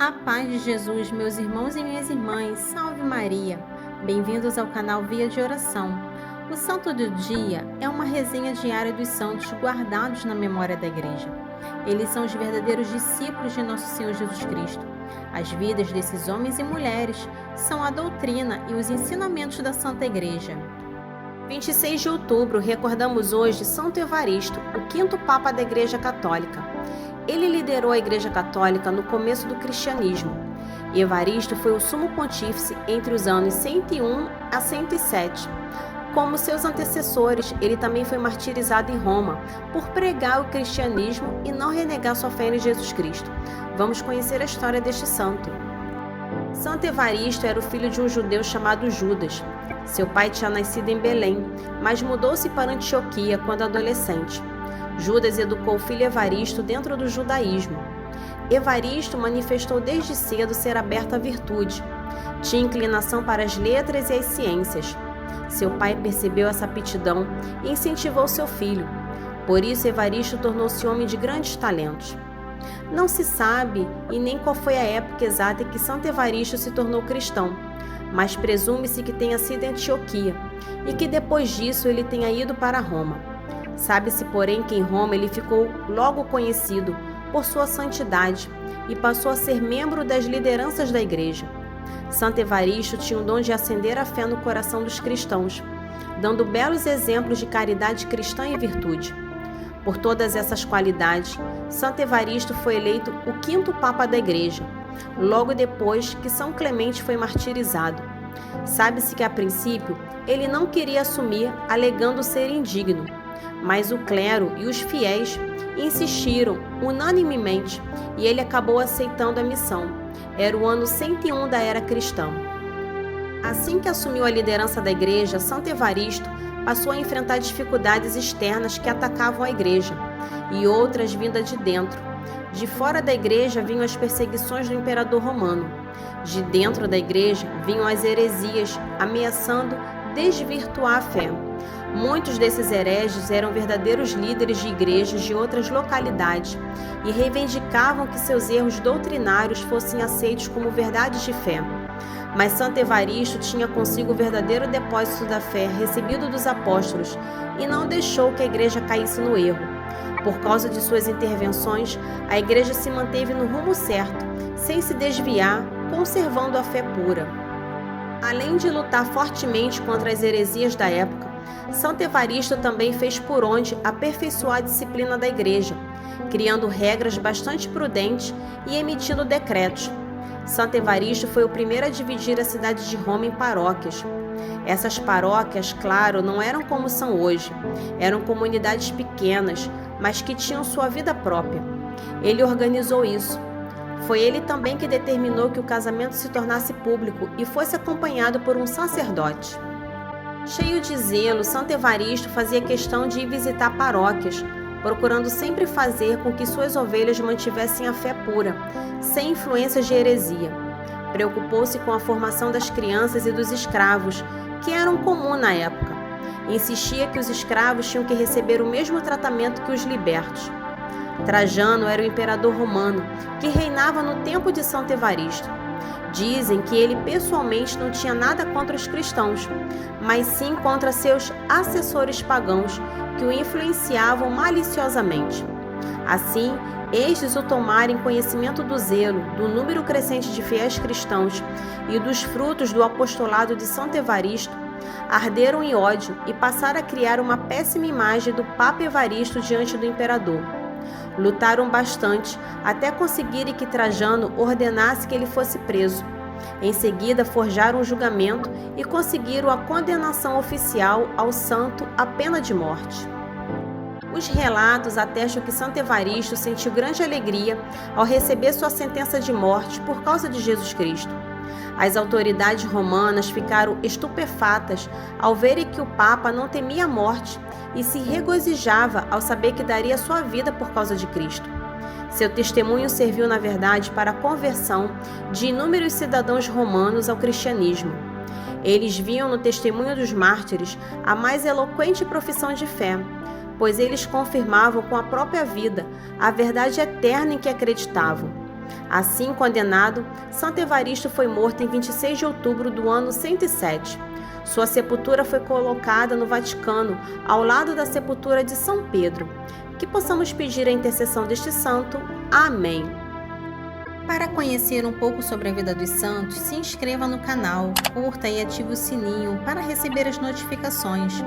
A paz de Jesus, meus irmãos e minhas irmãs, salve Maria! Bem-vindos ao canal Via de Oração. O Santo do Dia é uma resenha diária dos santos guardados na memória da Igreja. Eles são os verdadeiros discípulos de Nosso Senhor Jesus Cristo. As vidas desses homens e mulheres são a doutrina e os ensinamentos da Santa Igreja. 26 de outubro, recordamos hoje Santo Evaristo, o quinto Papa da Igreja Católica. Ele liderou a Igreja Católica no começo do cristianismo. Evaristo foi o sumo pontífice entre os anos 101 a 107. Como seus antecessores, ele também foi martirizado em Roma por pregar o cristianismo e não renegar sua fé em Jesus Cristo. Vamos conhecer a história deste santo. Santo Evaristo era o filho de um judeu chamado Judas. Seu pai tinha nascido em Belém, mas mudou-se para Antioquia quando adolescente. Judas educou o filho Evaristo dentro do judaísmo. Evaristo manifestou desde cedo ser aberto à virtude. Tinha inclinação para as letras e as ciências. Seu pai percebeu essa aptidão e incentivou seu filho. Por isso, Evaristo tornou-se homem de grandes talentos. Não se sabe e nem qual foi a época exata em que Santo Evaristo se tornou cristão, mas presume-se que tenha sido em Antioquia e que depois disso ele tenha ido para Roma. Sabe-se, porém, que em Roma ele ficou logo conhecido por sua santidade e passou a ser membro das lideranças da Igreja. Santo Evaristo tinha o dom de acender a fé no coração dos cristãos, dando belos exemplos de caridade cristã e virtude. Por todas essas qualidades, Santo Evaristo foi eleito o quinto Papa da Igreja, logo depois que São Clemente foi martirizado. Sabe-se que, a princípio, ele não queria assumir, alegando ser indigno, mas o clero e os fiéis insistiram unanimemente e ele acabou aceitando a missão. Era o ano 101 da era cristã. Assim que assumiu a liderança da igreja, Santo Evaristo passou a enfrentar dificuldades externas que atacavam a igreja e outras vindas de dentro. De fora da igreja vinham as perseguições do imperador romano. De dentro da igreja vinham as heresias, ameaçando desvirtuar a fé. Muitos desses hereges eram verdadeiros líderes de igrejas de outras localidades e reivindicavam que seus erros doutrinários fossem aceitos como verdades de fé. Mas Santo Evaristo tinha consigo o verdadeiro depósito da fé recebido dos apóstolos e não deixou que a igreja caísse no erro. Por causa de suas intervenções, a igreja se manteve no rumo certo, sem se desviar, conservando a fé pura. Além de lutar fortemente contra as heresias da época, Santo Evaristo também fez por onde aperfeiçoar a disciplina da igreja, criando regras bastante prudentes e emitindo decretos. Santo Evaristo foi o primeiro a dividir a cidade de Roma em paróquias. Essas paróquias, claro, não eram como são hoje. Eram comunidades pequenas, mas que tinham sua vida própria. Ele organizou isso. Foi ele também que determinou que o casamento se tornasse público e fosse acompanhado por um sacerdote. Cheio de zelo, Santo Evaristo fazia questão de ir visitar paróquias, procurando sempre fazer com que suas ovelhas mantivessem a fé pura, sem influências de heresia. Preocupou-se com a formação das crianças e dos escravos, que eram comum na época. Insistia que os escravos tinham que receber o mesmo tratamento que os libertos. Trajano era o imperador romano, que reinava no tempo de Santo Evaristo. Dizem que ele pessoalmente não tinha nada contra os cristãos, mas sim contra seus assessores pagãos, que o influenciavam maliciosamente. Assim, estes o tomarem conhecimento do zelo, do número crescente de fiéis cristãos e dos frutos do apostolado de Santo Evaristo, arderam em ódio e passaram a criar uma péssima imagem do Papa Evaristo diante do imperador. Lutaram bastante até conseguirem que Trajano ordenasse que ele fosse preso. Em seguida, forjaram um julgamento e conseguiram a condenação oficial ao santo à pena de morte. Os relatos atestam que Santo Evaristo sentiu grande alegria ao receber sua sentença de morte por causa de Jesus Cristo. As autoridades romanas ficaram estupefatas ao verem que o Papa não temia a morte e se regozijava ao saber que daria sua vida por causa de Cristo. Seu testemunho serviu, na verdade, para a conversão de inúmeros cidadãos romanos ao cristianismo. Eles viam no testemunho dos mártires a mais eloquente profissão de fé, pois eles confirmavam com a própria vida a verdade eterna em que acreditavam. Assim condenado, Santo Evaristo foi morto em 26 de outubro do ano 107. Sua sepultura foi colocada no Vaticano, ao lado da sepultura de São Pedro. Que possamos pedir a intercessão deste santo. Amém. Para conhecer um pouco sobre a vida dos santos, se inscreva no canal, curta e ative o sininho para receber as notificações.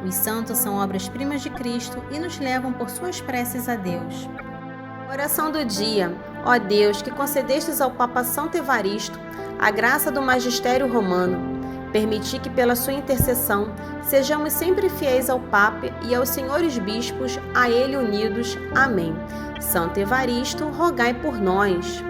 Os santos são obras-primas de Cristo e nos levam por suas preces a Deus. Oração do dia. Ó Deus, que concedestes ao Papa Santo Evaristo a graça do magistério romano, permiti que pela sua intercessão sejamos sempre fiéis ao Papa e aos senhores bispos, a ele unidos. Amém. Santo Evaristo, rogai por nós.